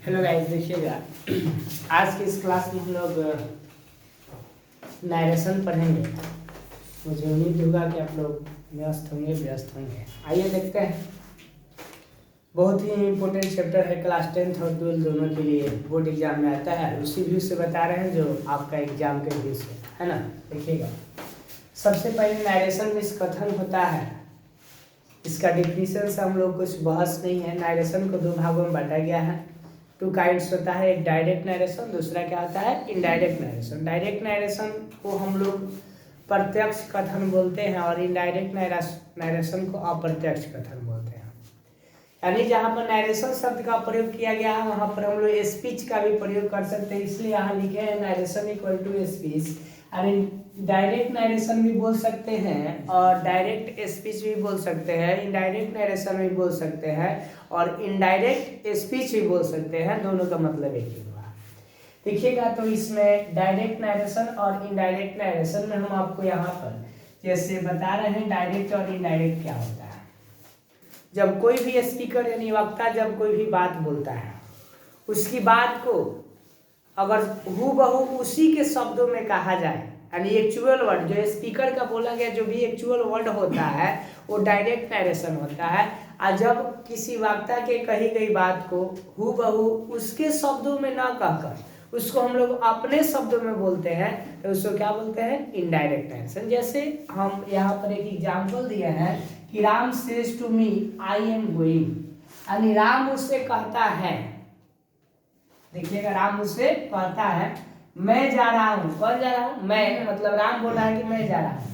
Hello guys, देखिएगा आज की इस क्लास में हम लोग नरेशन पढ़ेंगे। मुझे उम्मीद होगा कि आप लोग व्यस्त होंगे। आइए देखते हैं। बहुत ही इम्पोर्टेंट चैप्टर है, क्लास 10th और 12 दोनों के लिए बोर्ड एग्जाम में आता है। उसी व्यू से बता रहे हैं जो आपका एग्जाम के व्यू से है ना। देखिएगा, सबसे पहले नरेशन में कथन होता है। इसका डिफिनीशन से हम लोग कुछ बहस नहीं है। नरेशन को दो भागों में बांटा गया है। टू काइंड्स होता है, एक डायरेक्ट नरेशन, दूसरा क्या होता है इनडायरेक्ट नरेशन। डायरेक्ट नरेशन को हम लोग प्रत्यक्ष कथन बोलते हैं और इनडायरेक्ट नरेशन को अप्रत्यक्ष कथन बोलते हैं। यानी जहाँ पर नरेशन शब्द का प्रयोग किया गया है वहाँ पर हम लोग स्पीच का भी प्रयोग कर सकते हैं। इसलिए यहाँ लिखे हैं नरेशन इक्वल टू स्पीच। यानी डायरेक्ट नरेशन भी बोल सकते हैं और डायरेक्ट स्पीच भी बोल सकते हैं, इनडायरेक्ट नरेशन भी बोल सकते हैं और इनडायरेक्ट स्पीच भी बोल सकते हैं। दोनों का मतलब एक ही हुआ। देखिएगा, तो इसमें डायरेक्ट नरेशन और इनडायरेक्ट नरेशन में हम आपको यहाँ पर जैसे बता रहे हैं डायरेक्ट और इनडायरेक्ट क्या होता है। जब कोई भी स्पीकर यानी वक्ता जब कोई भी बात बोलता है, उसकी बात को अगर हूबहू उसी के शब्दों में कहा जाए, यानी एक्चुअल वर्ड जो स्पीकर का बोला गया जो भी एक्चुअल वर्ड होता है वो डायरेक्ट नरेशन होता है। और जब किसी वक्ता के कही गई बात को हूबहू उसके शब्दों में ना कहकर उसको हम लोग अपने शब्दों में बोलते हैं तो उसको क्या बोलते हैं इनडायरेक्ट नरेशन। जैसे हम यहाँ पर एक एग्जाम्पल दिए हैं कि Ram says to me I am going, यानी राम उससे कहता है। देखिएगा, राम उससे कहता है मैं जा रहा हूँ। कौन जा रहा हूँ? मैं, मतलब राम बोल रहा है कि मैं जा रहा हूँ।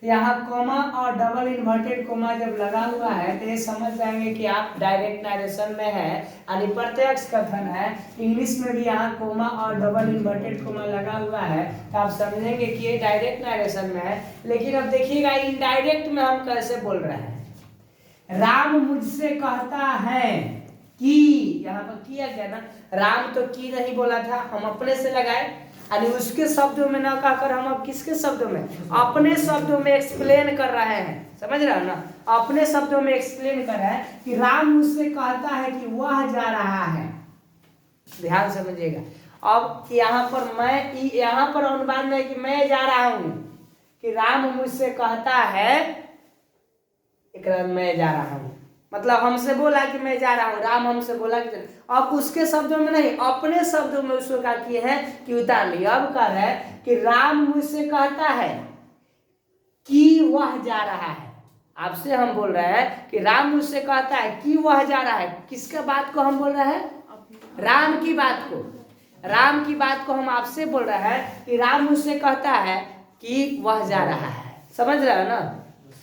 तो यहाँ कोमा और डबल इन्वर्टेड कोमा जब लगा हुआ है तो ये समझ जाएंगे कि आप डायरेक्ट नरेशन में है, यानी प्रत्यक्ष कथन है। इंग्लिश में भी यहाँ कोमा और डबल इन्वर्टेड कोमा लगा हुआ है तो आप समझेंगे कि ये डायरेक्ट नरेशन में है। लेकिन अब देखिएगा इनडायरेक्ट में हम कैसे बोल रहे हैं। राम मुझसे कहता है कि, यहाँ पर किया गया ना, राम तो की नहीं बोला था, हम अपने से लगाए, यानी उसके शब्दों में ना कहकर हम अब किसके शब्दों में, अपने शब्दों में एक्सप्लेन कर रहे हैं। समझ रहे हो ना, अपने शब्दों में एक्सप्लेन कर रहे हैं कि राम मुझसे कहता है कि वह जा रहा है। ध्यान समझिएगा। अब यहाँ पर मैं, यहाँ पर अनुवाद में कि मैं जा रहा हूं, कि राम मुझसे कहता है एक मैं जा रहा हूं, मतलब हमसे बोला कि मैं जा रहा हूँ। राम हमसे बोला कि, अब उसके शब्दों में नहीं अपने शब्दों में उसको क्या किए हैं कि उतार लिया। अब कह रहा है कि राम मुझसे कहता है कि वह जा रहा है। आपसे हम बोल रहे हैं कि राम मुझसे कहता है कि वह जा रहा है। किसका बात को हम बोल रहे हैं? राम की बात को। राम की बात को हम आपसे बोल रहे हैं कि राम मुझसे कहता है कि वह जा रहा है। समझ रहे हो ना,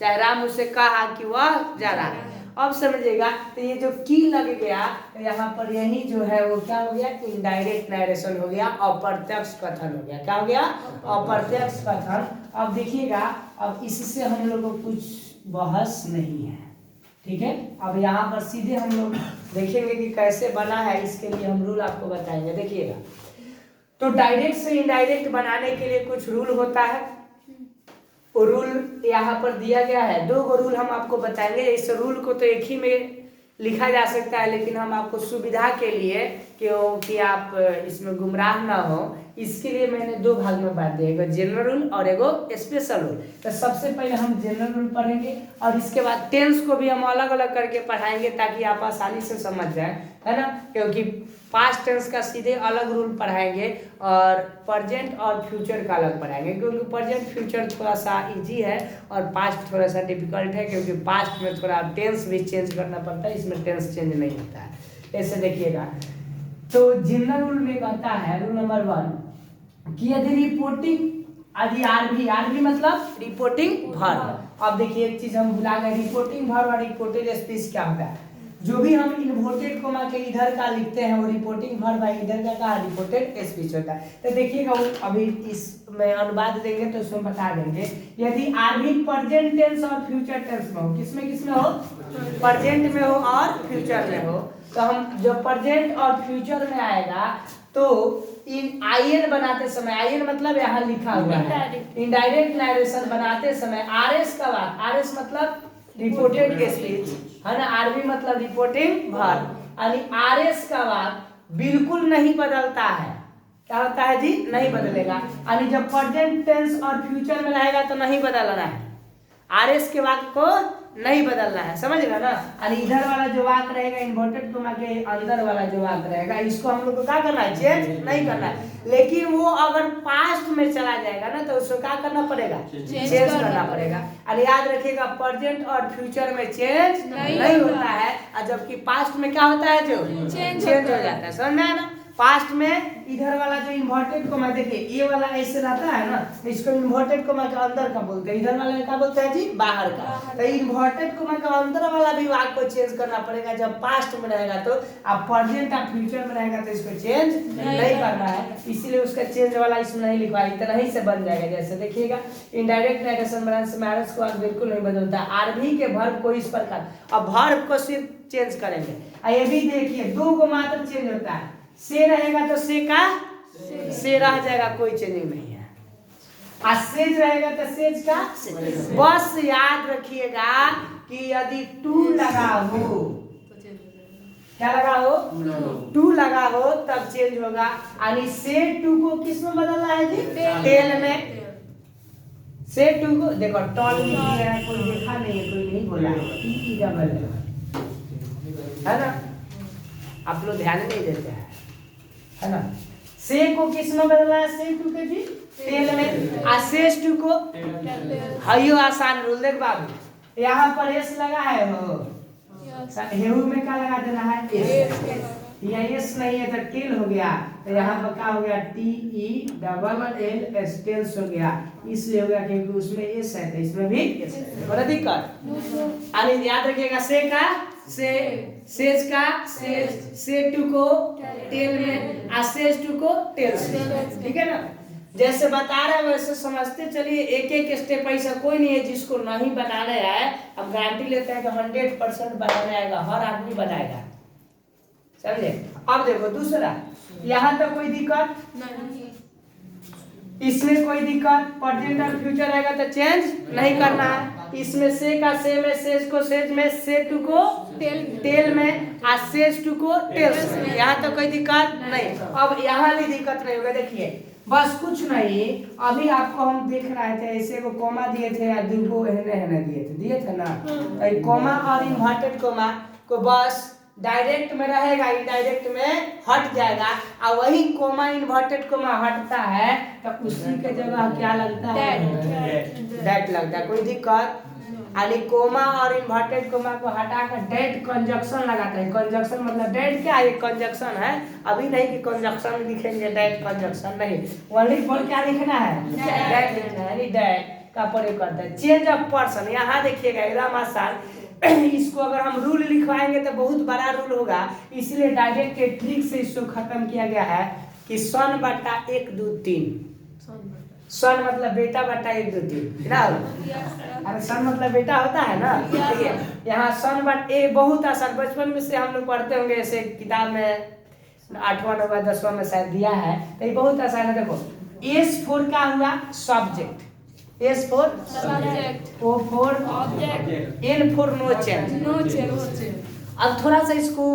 चाहे राम मुझसे कहा कि वह जा रहा है। अब समझिएगा, तो ये जो की लग गया तो यहाँ पर यही जो है वो क्या हो गया इनडायरेक्ट नरेशन हो गया, अप्रत्यक्ष कथन हो गया। क्या हो गया? अप्रत्यक्ष कथन। अब देखिएगा, अब इससे हम लोग को कुछ बहस नहीं है, ठीक है। अब यहाँ पर सीधे हम लोग देखेंगे कि कैसे बना है। इसके लिए हम रूल आपको बताएंगे। देखिएगा, तो डायरेक्ट से इनडायरेक्ट बनाने के लिए कुछ रूल होता है। रूल यहाँ पर दिया गया है। दो रूल हम आपको बताएंगे। इस रूल को तो एक ही में लिखा जा सकता है, लेकिन हम आपको सुविधा के लिए क्योंकि आप इसमें गुमराह ना हो, इसके लिए मैंने दो भाग में बांट दिया, एक जनरल रूल और एक स्पेशल रूल। तो सबसे पहले हम जनरल रूल पढ़ेंगे और इसके बाद टेंस को भी हम अलग अलग करके पढ़ाएंगे ताकि आप आसानी से समझ जाए, है ना। क्योंकि पास्ट टेंस का सीधे अलग रूल पढ़ाएंगे और प्रेजेंट और फ्यूचर का अलग पढ़ाएंगे। क्योंकि प्रेजेंट फ्यूचर थोड़ा सा इजी है और पास्ट थोड़ा सा डिफिकल्ट है, क्योंकि पास्ट में थोड़ा टेंस भी चेंज करना पड़ता है, इसमें टेंस चेंज नहीं होता है। ऐसे देखिएगा, तो जनरल रूल में कहता है रूल नंबर 1 कि यदि रिपोर्टिंग, यदि आरबी मतलब रिपोर्टिंग वर्ब। अब देखिए एक चीज हम भुला गए, रिपोर्टिंग वर्ब और रिपोर्टेड स्पीच क्या होता है। जो भी हम इन्वर्टेड कोमा के इधर का लिखते हैं वो रिपोर्टिंग वर्ब है, इधर का क्या रिपोर्टेड स्पीच होता है। तो देखिएगा, अभी इसमें अनुवाद देंगे तो उसमें बता देंगे। यदि आरबी प्रेजेंट टेंस और फ्यूचर टेंस में हो, किसमें हो, प्रेजेंट में हो और फ्यूचर में हो, तो हम जो प्रेजेंट और फ्यूचर में आएगा तो इन आईएन बनाते समय, आईएन मतलब यहाँ लिखा हुआ है इनडायरेक्ट नरेशन बनाते समय आरएस का बाद, आरएस मतलब रिपोर्टेड स्पीच है ना, आरबी मतलब रिपोर्टिंग वर्ब, यानी आरएस का बाद बिल्कुल नहीं बदलता है। क्या होता है जी? नहीं बदलेगा। यानी जब प्रेजेंट टेंस और फ्यूचर में रहेगा तो नहीं बदलना है, आरएस के वाक्य को नहीं बदलना है, समझ गए ना। यानी इधर वाला जो वाक्य रहेगा इन्वर्टेड कोमा के अंदर वाला जो वाक्य रहेगा इसको हम लोग को क्या करना है? चेंज नहीं करना है। लेकिन वो अगर पास्ट में चला जाएगा ना तो उसको क्या करना पड़ेगा? चेंज करना पड़ेगा। और याद रखिएगा प्रेजेंट और फ्यूचर में चेंज नहीं होता है, और जबकि पास्ट में क्या होता है? जो चेंज हो जाता है। समझ में आया ना? पास्ट में इधर वाला जो इन्वर्टेड कोमा, देखिए ये वाला ऐसे रहता है ना, इसको इन्वर्टेड कोमा का अंदर का बोलते हैं, इधर वाला क्या बोलते हैं जी? बाहर का। तो इन्वर्टेड कोमा का अंदर वाला भी वाक्य को चेंज करना पड़ेगा जब पास्ट में रहेगा तो। अब प्रेजेंट और फ्यूचर में रहेगा तो इसको चेंज नहीं करना है, इसीलिए उसका चेंज वाला इसमें नहीं लिखवा, इतना ही से बन जाएगा। जैसे देखिएगा इनडायरेक्ट नेगेशन ब्रांच में आरएस को आज बिल्कुल नहीं बदलता, आरबी के वर्ब को इस प्रकार, अब वर्ब को सिर्फ चेंज करेंगे। ये भी देखिए दो को मात्र चेंज होता है, से रहेगा तो से का से रह जाएगा, कोई चेंजिंग नहीं है। और सेज रहेगा तो सेज का बस याद रखिएगा कि यदि टू लगा हो, क्या लगा हो? टू लगा हो तब चेंज होगा। यानी से टू को किस में बदलना है जी? टेल में। से टू को देखो टॉल है, कोई देखा नहीं है, कोई नहीं बोला है ना, आप लोग ध्यान नहीं देते हैं, है ना। से को किस में बदलना है? से टू के जी टेल में। आ सेस टू को हयो आसान रूल देख बाबू, यहाँ पर एस लगा है हो, हेहू में क्या लगा देना है? एस। यहाँ एस नहीं है तो टेल हो गया, तो यहाँ पर क्या हो गया? T E double L S tells हो गया, इसलिए हो गया क्योंकि उसमें एस है तो इसमें भी एस है। बड़ा दिक्कत। यानी याद रखिएगा से का से, सेज का सेज, से टू को टेल में, आ सेज टू को टेल से, ठीक है ना। जैसे बता रहे हैं वैसे समझते चलिए, एक एक स्टेप, ऐसा कोई नहीं है जिसको नहीं बनाने आए। हम गारंटी लेते हैं कि 100% बनाने आएगा, हर आदमी बनाएगा, समझे। अब देखो दूसरा, यहाँ तक कोई दिक्कत नहीं, इसमें कोई दिक्कत, प्रेजेंट और फ्यूचर आएगा तो चेंज नहीं करना है। इसमें से का से में, सेज को सेज में, से टू को टेल में, आ सेज टू को टेल में, यहाँ तो कोई दिक्कत नहीं। अब यहाँ भी दिक्कत नहीं होगा। देखिए बस कुछ नहीं, अभी आपको हम देख रहे थे ऐसे को कोमा दिए थे या दो को दिए थे ना, कोमा और इन्वर्टेड कोमा को बस डायरेक्ट में रहेगा, इनडायरेक्ट में हट जाएगा, और वही कोमा इन्वर्टेड कोमा हटता है तो उसी के जगह क्या लगता है? डेट लगता है। कोई दिक्कत? यानी कोमा और इन्वर्टेड कोमा को हटाकर डेट कंजक्शन लगाता है। कंजक्शन मतलब डेट क्या है? कंजक्शन है, अभी नहीं कि कंजक्शन लिखेंगे, डेट कंजक्शन नहीं, वही पर क्या लिखना है? डेट लिखना है, यानी डेट का प्रयोग करता है। चेंज ऑफ पर्सन, यहाँ देखिएगा एकदम आसान, इसको अगर हम रूल लिखवाएंगे तो बहुत बड़ा रूल होगा, इसलिए डायरेक्ट के ट्रिक से इसको खत्म किया गया है कि सन बटा 1 2 3, सन मतलब बेटा बटा 1 2 3 ना, अरे सन मतलब बेटा होता है ना। ठीक है, यहाँ सन बट ए बहुत आसान, बचपन में से हम लोग पढ़ते होंगे, ऐसे किताब में 8वां 9वां 10वां में शायद दिया है, तो ये बहुत आसान है। देखो एस फोर का हुआ subject, S four subject, O four object, N four no change. अब थोड़ा सा इसको,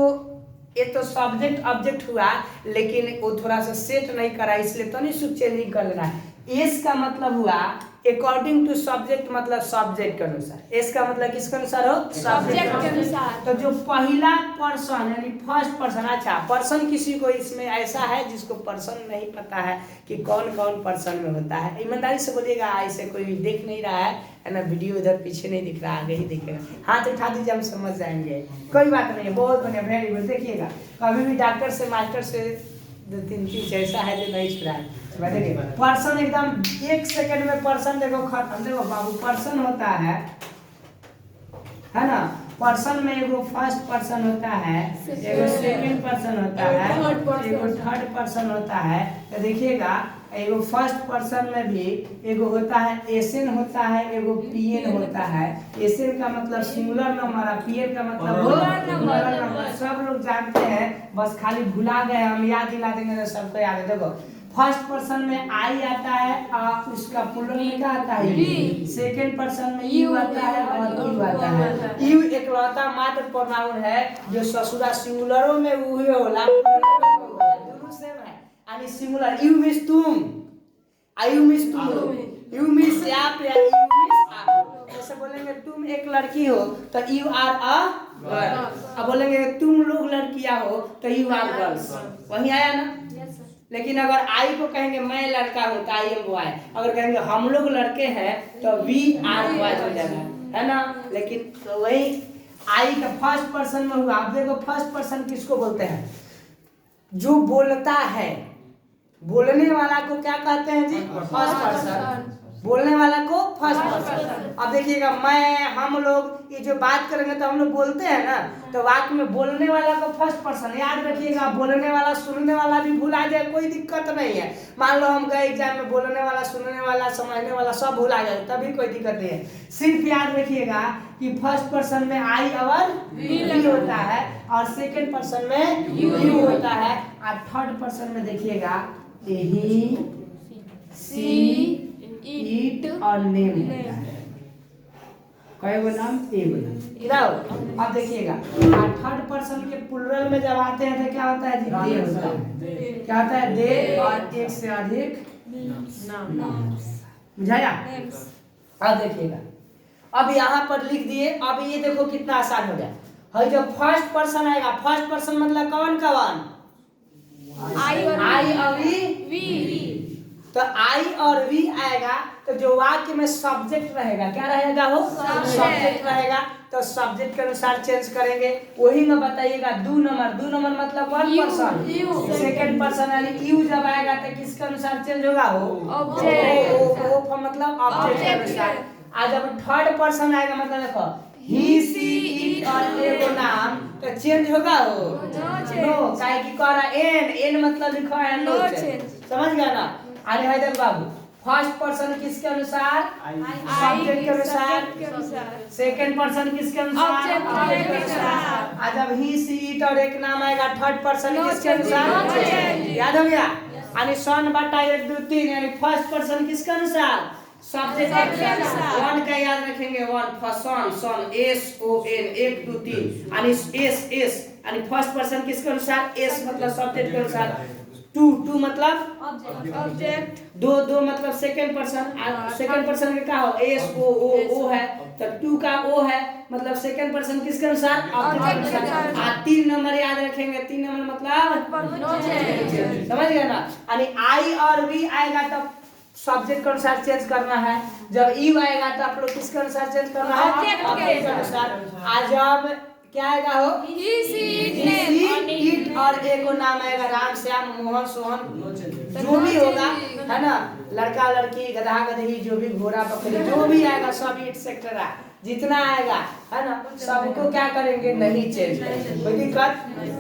ये तो सब्जेक्ट ऑब्जेक्ट हुआ लेकिन वो थोड़ा सा सेट नहीं करा, इसलिए तो नहीं सुख चेंजिंग कर लेना है। एस का मतलब हुआ अकॉर्डिंग टू सब्जेक्ट, मतलब सब्जेक्ट के अनुसार। एस का मतलब किसके अनुसार हो? सब्जेक्ट के अनुसार। तो जो पहला पर्सन यानी फर्स्ट पर्सन, अच्छा पर्सन किसी को इसमें ऐसा है जिसको पर्सन नहीं पता है कि कौन कौन पर्सन में होता है, ईमानदारी से बोलिएगा, ऐसे कोई देख नहीं रहा है ना, वीडियो इधर पीछे नहीं दिख रहा, आगे ही दिखेगा, हाथ उठा दीजिए, हम समझ जाएंगे, कोई बात नहीं है। बहुत बढ़िया, वेरी गुड। देखिएगा कभी भी डॉक्टर से मास्टर से 2-3 चीज ऐसा है जो नहीं छुड़ा है। देखिए पर्सन एकदम 1 सेकंड में पर्सन देखो खत्म। देखो बाबू पर्सन होता है ना, पर्सन में एगो फर्स्ट पर्सन होता है, एगो सेकंड पर्सन होता है, एगो थर्ड पर्सन होता है। तो देखिएगा एगो फर्स्ट पर्सन में भी एगो होता है एसएन होता है, एगो पीएन होता है। एसएन का मतलब सिंगुलर नंबर है, पीएन का मतलब प्लुरल नंबर। सब लोग जानते हैं, बस खाली भुला गए, हम याद दिला देंगे तो सबको याद है। देखो फर्स्ट पर्सन में आई आता है और उसका प्लूरल में क्या आता है वी। सेकंड पर्सन में यू आता है और यू आता है। यू एकलौता मात्र प्रोनाउन है जो ससुरा सिंगुलरों में उहे होला, दोनों सेम है। यानी सिंगुलर यू मींस तुम, आई यू मींस तुम, यू मींस आप या यू मींस आप। जैसे बोलेंगे तुम एक लड़की हो तो यू आर अ गर्ल, अब बोलेंगे तुम लोग लड़कियां हो तो यू आर गर्ल्स, वही आया ना। लेकिन अगर आई को कहेंगे मैं लड़का हूँ तो आई एम बॉय, अगर कहेंगे हम लोग लड़के हैं तो वी आर बॉयज हो जाएगा, है ना। लेकिन तो वही आई का फर्स्ट पर्सन में हुआ। आप देखो फर्स्ट पर्सन किसको बोलते हैं, जो बोलता है, बोलने वाला को क्या कहते हैं जी, फर्स्ट पर्सन, बोलने वाला को फर्स्ट पर्सन। अब देखिएगा मैं, हम लोग, ये जो बात करेंगे तो हम लोग बोलते हैं ना, तो वाक्य में बोलने वाला को फर्स्ट पर्सन। याद रखिएगा, बोलने वाला सुनने वाला भी भूल आ जाए कोई दिक्कत नहीं है। मान लो हम गए एग्जाम में, बोलने वाला सुनने वाला समझने वाला सब भूल आ जाए तभी कोई दिक्कत नहीं है। सिर्फ याद रखिएगा कि फर्स्ट पर्सन में आई और वी होता है और सेकेंड पर्सन में यू होता है और थर्ड पर्सन में देखिएगा ही, सी, ईट और नेम होता है। कई गो नाम, एक नाम। इधर अब देखिएगा थर्ड पर्सन के प्लूरल में जब आते हैं तो क्या होता है जी, दे होता है। क्या होता है, दे और एक से अधिक नाम, बुझाया। अब देखिएगा, अब यहाँ पर लिख दिए। अब ये देखो कितना आसान हो गया है। जब फर्स्ट पर्सन आएगा, फर्स्ट पर्सन मतलब कौन कौन, आई और वी। तो आई और वी आएगा तो जो वाक्य में सब्जेक्ट रहेगा, क्या रहेगा हो, सब्जेक्ट रहेगा। तो सब्जेक्ट के अनुसार चेंज करेंगे। वही में बताइएगा दो नंबर मतलब वन पर्सन, सेकंड पर्सन यानी यू जब आएगा तो किसके अनुसार चेंज होगा, हो ऑब्जेक्ट, मतलब ऑब्जेक्ट के अनुसार। आज जब थर्ड पर्सन आएगा मतलब देखो ही, सी, इट और एगो नाम, तो चेंज होगा हो नो, काहे की कह रहा एन मतलब लिखा है नो चेंज, समझ गया ना। अरे हैदर बाबू, फर्स्ट पर्सन किसके अनुसार, सब्जेक्ट के अनुसार, सेकंड पर्सन किसके अनुसार, ऑब्जेक्ट के अनुसार। आज जब ही, सी, इट और एक नाम आएगा थर्ड पर्सन किसके अनुसार, याद हो गया। यानी सन बटा 1 2 3 यानी फर्स्ट पर्सन किसके अनुसार, सब्जेक्ट के अनुसार। वन का याद रखेंगे, वन फर्स्ट सन एस ओ एन 1 2 3 यानी एस यानी फर्स्ट पर्सन किसके अनुसार, एस मतलब सब्जेक्ट के अनुसार। टू मतलब ऑब्जेक्ट, दो मतलब सेकंड पर्सन, सेकंड पर्सन का क्या हो, एस ओ है तो टू का ओ है मतलब सेकंड पर्सन किसके अनुसार, ऑब्जेक्ट के अनुसार। 3 नंबर याद रखेंगे, 3 नंबर मतलब समझ गए ना। यानी आई और वी आएगा तब सब्जेक्ट के अनुसार चेंज करना है, जब यू आएगा तो आप लोग किसके अनुसार चेंज करना है, ऑब्जेक्ट के अनुसार। आज जब क्या आएगा हो, ही, सी, इट और एक को नाम आएगा, राम, श्याम, मोहन, सोहन, जो भी होगा, है ना, लड़का लड़की, गधा गधे, जो भी घोड़ा बकरी जो भी आएगा सब एटसेट्रा जितना आएगा, है ना, सबको क्या करेंगे, नहीं चेंज करेंगे, कोई दिक्कत।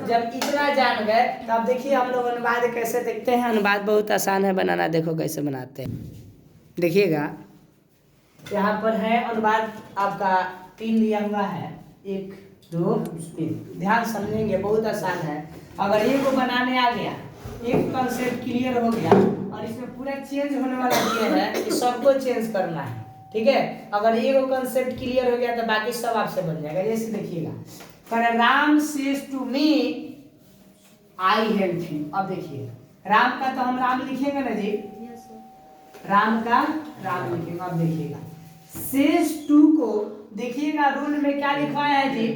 जब इतना जान गए तब देखिए हम लोग अनुवाद कैसे देखते हैं। अनुवाद बहुत आसान है बनाना, देखो कैसे बनाते हैं, देखिएगा। यहाँ पर है अनुवाद आपका 3 दिया हुआ है, 1 2 3, ध्यान समझेंगे, बहुत आसान है। अगर ये को बनाने आ गया, एक कंसेप्ट क्लियर हो गया और इसमें पूरा चेंज होने वाला दिया है कि सबको चेंज करना है, ठीक है। अगर ये को कंसेप्ट क्लियर हो गया तो बाकी सब आपसे बन जाएगा। जैसे देखिएगा, पर Ram says to me I help you. अब देखिए राम का तो हम राम लिखेंगे ना जी, राम का राम लिखेंगे। अब देखिएगा सेज टू को देखिएगा रूल में क्या लिखा है जी,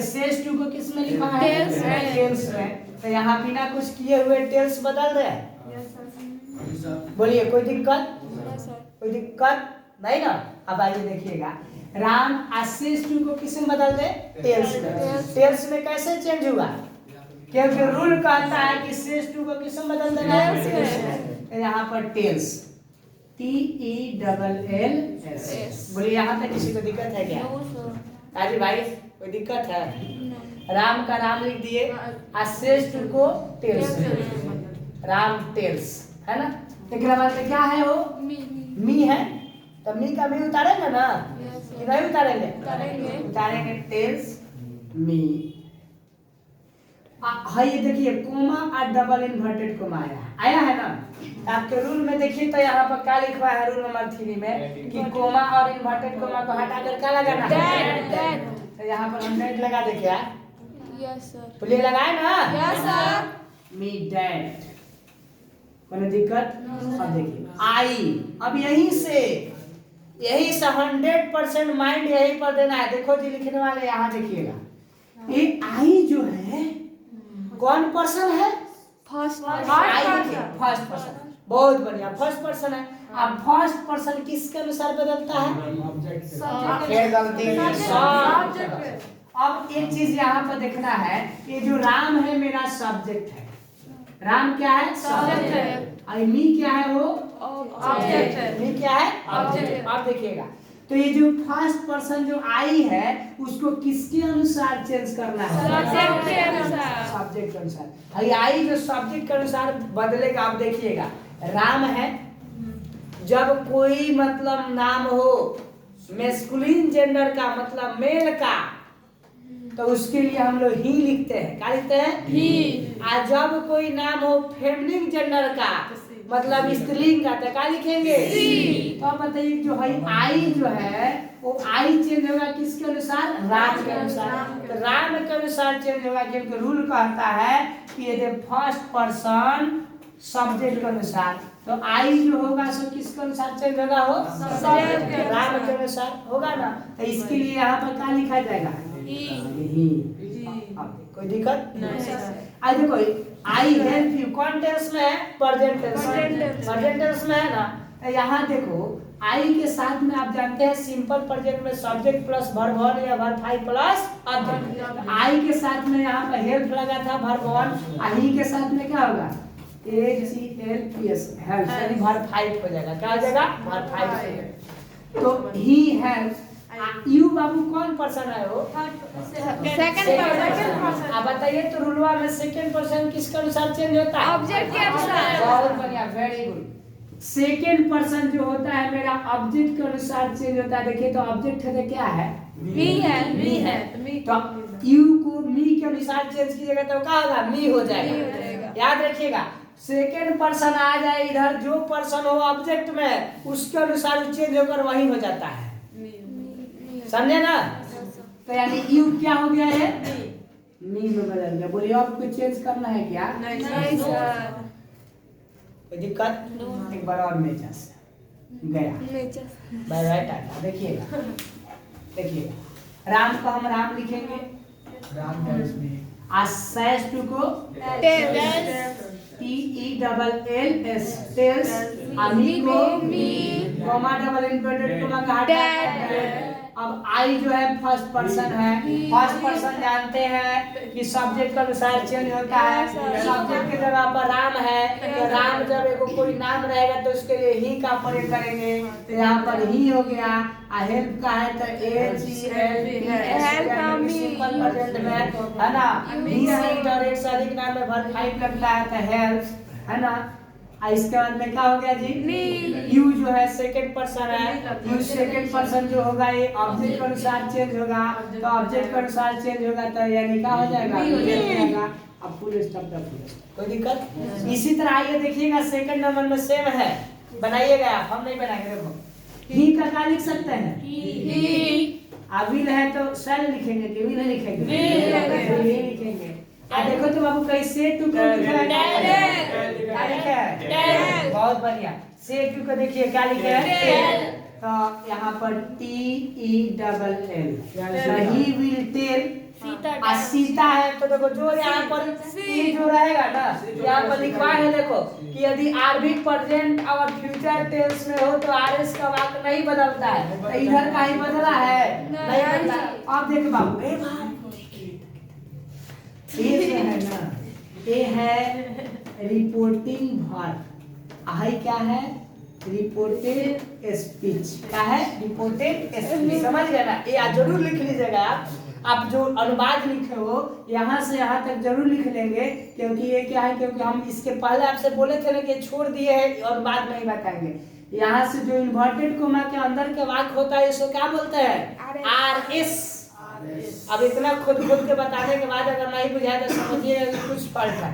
सेज टू को किस में लिखा है, टेल्स में। तो यहाँ बिना कुछ किए हुए टेल्स बदल रहे हैं, बोलिए कोई दिक्कत, कोई दिक्कत नहीं ना। अब आइए देखिएगा, राम सेज टू को किस में बदल दे, टेल्स में। टेल्स में कैसे चेंज हुआ, क्योंकि रूल कहता है कि सेज टू को किस में बदल देना है, यहाँ पर टेल्स, TELLS। बोलिए यहाँ तक किसी को दिक्कत है क्या, राजी भाई कोई दिक्कत है। राम का राम लिख दिए, सेज टू को टेल्स, राम टेल्स, है ना। लेकिन बाद में क्या है, वो मी है, तो मी का मी उतारेंगे ना कि नहीं उतारेंगे, उतारेंगे टेल्स मी। हाँ ये देखिए कोमा और डबल इन्वर्टेड कोमा आया है ना। आपके रूल में देखिए तो यहाँ पर क्या लिखा है रूल नंबर 3 में कि कोमा और इन्वर्टेड कोमा को हटाकर क्या लगाना है, तो यहाँ पर हम डेट लगा दे क्या? Yes sir. प्ले लगाए ना? Yes sir. मी डैड, कोई दिक्कत? अब देखिए आई, अब यहीं से 100% माइंड यहीं पर देना है। देखो जी लिखने वाले यहाँ देखिएगा, ये आई जो है कौन पर्सन है? First first person. बहुत बढ़िया, फर्स्ट पर्सन है। अब फर्स्ट पर्सन किसके अनुसार बदलता है? फिर गलती सब्जेक्ट। अब एक चीज यहाँ पर देखना है, ये जो राम है मेरा सब्जेक्ट है। राम क्या है? सब्जेक्ट है। और मी क्या है? वो ऑब्जेक्ट है। मी क्या है? ऑब्जेक्ट। अब देखिएगा तो ये जो फर्स्ट पर्सन जो आई है उसको किसके अनुसार चेंज करना है? सब्जेक्ट के अनुसार। सब्जेक्ट के अनुसार। ये आई जो सब्जेक्ट के अनुसार बदलेगा। आप देखिएगा राम है, जब कोई मतलब नाम हो मैस्कुलिन जेंडर का मतलब मेल का, तो उसके लिए हम लोग ही लिखते हैं। क्या लिखते हैं? ही। और जब कोई नाम हो फेमिनिन जेंडर का मतलब स्त्रीलिंग का, तो क्या लिखेंगे? सी। तो अब बताइए जो है आई जो है वो आई चेंज होगा किसके अनुसार? राम के अनुसार। तो राम के अनुसार चेंज होगा क्योंकि रूल कहता है कि यदि फर्स्ट पर्सन सब्जेक्ट के अनुसार, तो आई जो होगा सो किसके अनुसार चेंज होगा? हो सब्जेक्ट के, राम के अनुसार होगा ना। तो इसके लिए यहाँ पर क्या लिखा जाएगा? ही। कोई दिक्कत नहीं। आज देखो आई हेल्प यू कौन टेंस में है? Present tense. प्रेजेंट टेंस में है ना। तो यहाँ देखो आई के साथ में आप जानते हैं सिंपल प्रेजेंट में सब्जेक्ट प्लस वर्ब वन या वर्ब फाइव प्लस ऑब्जेक्ट। आई के साथ में यहाँ पर हेल्प लगा था वर्ब वन, आई के साथ में क्या होगा? HELPS हेल्प, यानी वर्ब फाइव हो जाएगा। क्या हो जाएगा? वर्ब फाइव हो जाएगा। तो ही हेल्प। यू बाबू कौन पर्सन है? वो सेकंड पर्सन। आप बताइए तो रूलवा में सेकंड पर्सन किसके अनुसार चेंज होता है? ऑब्जेक्ट के अनुसार। बहुत बढ़िया, वेरी गुड। सेकंड पर्सन जो होता है मेरा ऑब्जेक्ट के अनुसार चेंज होता है। देखिए तो ऑब्जेक्ट है तो क्या है? मी है। मी है तो यू को मी के अनुसार चेंज कीजिएगा तो क्या होगा? मी हो जाएगा। याद रखिएगा सेकंड पर्सन आ जाए इधर, जो पर्सन हो ऑब्जेक्ट में उसके अनुसार चेंज होकर वही हो जाता है। समझे ना? तो यानी यू क्या हो गया है? मी में बदल गया। बोलिए आपको चेंज करना है क्या? नहीं सर। कोई दिक्कत? एक बार और मेचस गया बाय बाय टाटा। देखिएगा देखिएगा राम को हम राम लिखेंगे, राम टेल्स मी। आसैस टू को TELLS टेल्स, अमी को मी, कोमा डबल इन्वर्टेड कोमा का डैड। अब आई जो है फर्स्ट पर्सन है। फर्स्ट पर्सन जानते हैं कि सब्जेक्ट के अनुसार चेंज होता है। सब्जेक्ट की जगह पर राम है, तो राम जब एगो कोई नाम रहेगा तो उसके लिए ही का प्रयोग करेंगे। तो यहाँ पर ही हो गया। हेल्प का है तो HELP सिंपल प्रेजेंट में है ना। ही से और एक से अधिक नाम में वर्ब फाइव लगता है तो हेल्प है ना। इसके बाद में क्या हो गया जी? यू जो है सेकंड पर्सन है। यू सेकंड पर्सन जो होगा ये ऑब्जेक्ट के अनुसार चेंज होगा। तो ऑब्जेक्ट के अनुसार चेंज होगा तो यानी क्या हो जाएगा? अब full stop the full stop. कोई दिक्कत? इसी तरह आइए देखिएगा सेकंड नंबर में सेम है, बनाइएगा। हम नहीं बनाएंगे। देखो ही का क्या लिख सकते हैं? ही। विल है तो सेल लिखेंगे कि विल लिखेंगे? लिखेंगे। देखो तो बाबू कैसे टू को लिखा है? बहुत बढ़िया। से टू को देखिए क्या लिखा है? तो यहाँ पर TELL। He will tell. Sita है तो देखो जो यहाँ पर जो रहेगा ना यहाँ पर लिखवा है देखो कि यदि आरबी प्रेजेंट और फ्यूचर टेंस में हो तो RS का वाक्य नहीं बदलता है। तो इधर का ही बदला है? नहीं बदला। अब देखो बाबू ये है ना, ये है रिपोर्टिंग वर्ब। आई क्या है? Reported speech. क्या है? Reported speech. समझ गए ना? ये जरूर लिख लीजिएगा आप जो अनुवाद लिखे हो यहाँ से यहाँ तक जरूर लिख लेंगे, क्योंकि ये क्या है, क्योंकि हम इसके पहले आपसे बोले थे ना कि छोड़ दिए हैं और बाद में ही बताएंगे। यहाँ से जो इन्वर्टेड कोमा के अंदर के वाक्य होता है इसको क्या बोलते हैं? RS। अब इतना खुद के बताने के बाद अगर नहीं बुझाए तो समझिए कुछ फर्क है।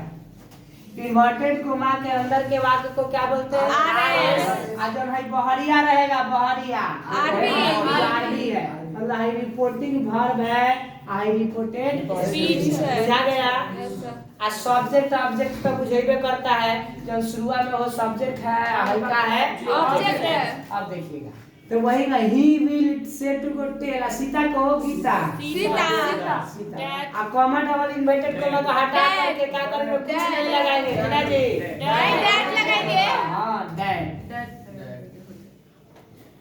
इन्वर्टेड कोमा के अंदर के वाक्य को क्या बोलते हैं? जब है बहरिया रहेगा, बहरिया आरबी है, मतलब है रिपोर्टिंग वर्ब है, आई रिपोर्टेड स्पीच है। बुझा गया। आ सब्जेक्ट ऑब्जेक्ट तो बुझेबे करता है, जब शुरुआत में वो सब्जेक्ट है, हल्का है ऑब्जेक्ट है। अब देखिएगा तो वही ना, he will say to go tell, Sita को गीता, सीता। आ कॉमा डबल इन्वर्टेड कोमा को हटा करके क्या करेंगे? कुछ नहीं लगाएंगे ना जी, डैड लगाएंगे। हां डैड।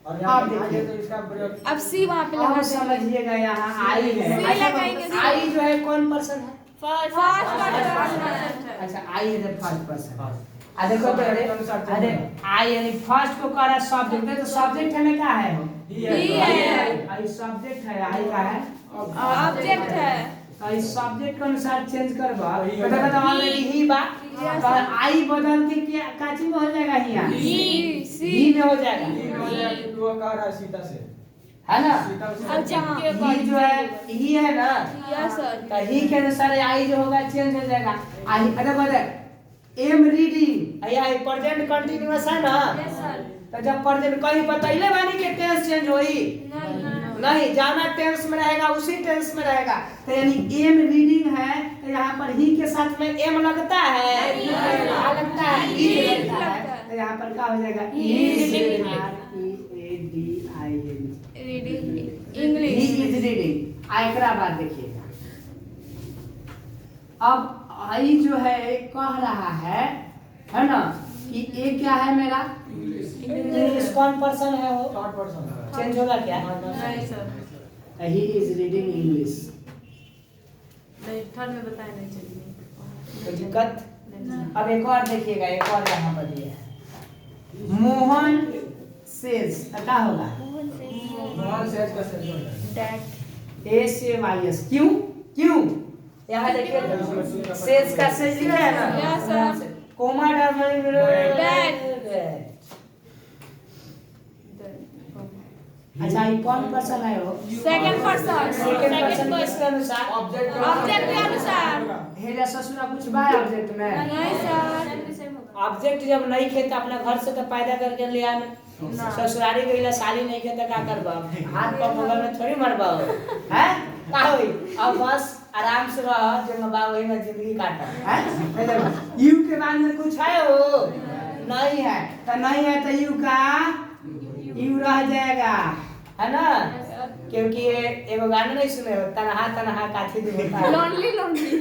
और आप यहाँ देखिए। तो इसका प्रयोग अब सी वहाँ पे अब लगा समझिएगा यहाँ आई है। सी लगाएंगे। आई जो है कौन पर्सन है? First person. अच्छा आई है फर्स्ट पर्सन। आ देखो तो अरे आई यानी फर्स्ट को कह रहा सब्जेक्ट है, तो सब्जेक्ट में क्या है? ही है। आई सब्जेक्ट है, आई का है ऑब्जेक्ट है। आई सब्जेक्ट के अनुसार चेंज करबा तो देखो तो ऑलरेडी ही बा, तो आई बदल के क्या काची में हो जाएगा? ही में हो जाएगा, वो कह रहा है सीता से, है ना? सीता से अब जहाँ ही जो है ही है ना, यस सर। तो ही के अनुसार आई जो होगा चेंज हो जाएगा। आई अरे बोले am reading, I present continuous है ना, यस सर। तो जब प्रेजेंट कहीं बतैले बानी के टेंस चेंज होई नहीं, जाना टेंस में रहेगा, उसी टेंस में रहेगा। तो यानी एम रीडिंग है, तो यहाँ पर ही के साथ में एम लगता है, क्या लगता है? ई लगता है, तो यहाँ पर क्या हो जाएगा? Reading. Reading English. He is reading. एकरा बाद देखिएगा, अब आई जो है कह रहा है ना कि ये क्या है मेरा? इंग्लिश कौन पर्सन है? वो थर्ड पर्सन चेंज होगा क्या? नहीं sir. He is reading English. नहीं थर्ड में बताया नहीं चाहिए। कोई दिक्कत? अब एक और देखिएगा, एक और यहाँ पर दिया है मोहन सेज, क्या होगा? मोहन सेज का सेज होता है। डैड। ए से वाई एस। क्यों? यहाँ देखिए सेज का सेज लिखा है ना, Yes, sir. Comma double Dad. अच्छा ये कौन पर्सन है? वो सेकंड पर्सन। सेकंड पर्सन किसके अनुसार? ऑब्जेक्ट ऑब्जेक्ट के अनुसार। हेरा ससुरा कुछ बा ऑब्जेक्ट में? नहीं सर। ऑब्जेक्ट जब नहीं खेता अपना घर से तो पैदा करके ले आना, ससुरारी गईला साली नहीं खेता का करबा? हाथ पर बगल में थोड़ी मरबा है का होई? अब बस आराम से रह, जो बा वही में जिंदगी काटा है। यू के बाद में कुछ है? वो नहीं है, तो नहीं है तो यू का यू रह जाएगा, है ना? क्योंकि ये एगो गाना नहीं सुने हो, तनहा काठी दूर होता है। लॉन्ली।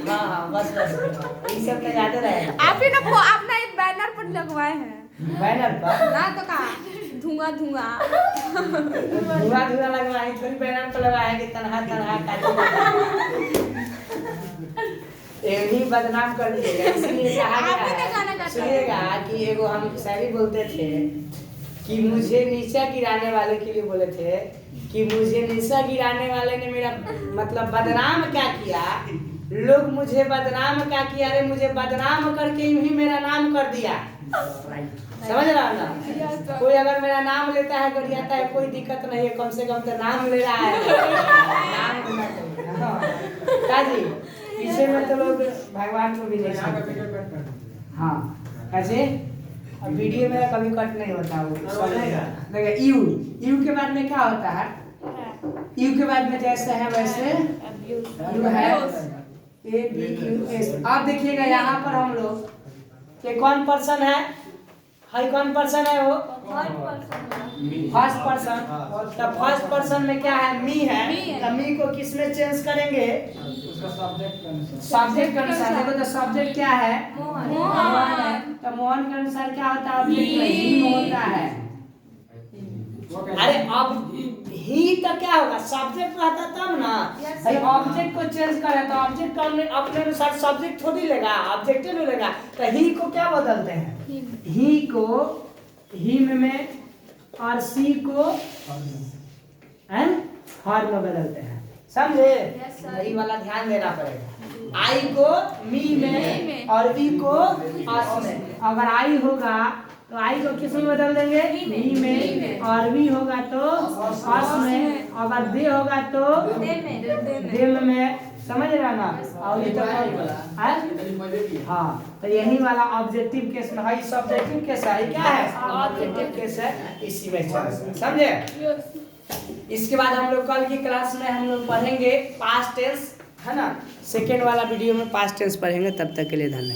हाँ बस ये सब तो याद रहेगा। आप ही ना अपना एक बैनर पर लगवाए हैं बैनर पर ना, तो कहा धुआं धुआं लगवाए, थोड़ी बैनर पर लगाए कि तनहा काठी यही बदनाम कर दिएगा। इसलिए कहा गया है, सुनिएगा कि एगो हम शायरी बोलते थे कि मुझे नीचा गिराने वाले के लिए बोले थे कि मुझे नीचा गिराने वाले ने मेरा मतलब बदनाम क्या किया, लोग मुझे बदनाम क्या किया, अरे मुझे बदनाम करके यूं ही मेरा नाम कर दिया। समझ रहा ना? कोई अगर मेरा नाम लेता है गरियाता है, कोई दिक्कत नहीं है, कम से कम तो नाम ले रहा है, नाम लेना चाहिए। काजी पीछे में तो लोग भगवान को भी नहीं समझते। हाँ कैसे? अब वीडियो में कभी कट नहीं होता वो देखिए। यू के बाद में क्या होता है? यू के बाद में जैसे है वैसे यू है, ए बी यू एस। अब देखिएगा यहाँ पर हम लोग के कौन पर्सन है? हाई कौन पर्सन है? वो फर्स्ट पर्सन। तो फर्स्ट पर्सन में क्या है? मी है। तो मी को किस में चेंज करेंगे? उसका सब्जेक्ट के अनुसार। सब्जेक्ट के अनुसार। देखो तो सब्जेक्ट क्या है? मोहन। तो मोहन के अनुसार क्या होता है? ऑब्जेक्ट में ही होता है। अरे अब ही तो क्या होगा? सब्जेक्ट रहता तब ना। भाई ऑब्जेक्ट को चेंज करे तो ऑब्जेक्ट अपने अनुसार सब्जेक्ट थोड़ी लेगा, ऑब्जेक्ट ही लेगा। तो ही को क्या बदलते हैं? ही को हिम में और सी को हैं हर में बदलते हैं। समझे? यही वाला ध्यान देना पड़ेगा। आई को मी में और ई को अस में। अगर आई होगा तो आई को किस में बदल देंगे? वी में। और वी होगा तो अस में। अगर दे होगा तो देम में। समझ रहा ना? और ये तो हाँ, तो यही वाला ऑब्जेक्टिव केस में है। सब्जेक्टिव केस है, क्या है? ऑब्जेक्टिव केस है, इसी में चल। समझे? इसके बाद हम लोग कल की क्लास में हम लोग पढ़ेंगे पास्ट टेंस, है ना? सेकेंड वाला वीडियो में पास्ट टेंस पढ़ेंगे। तब तक के लिए धन्यवाद।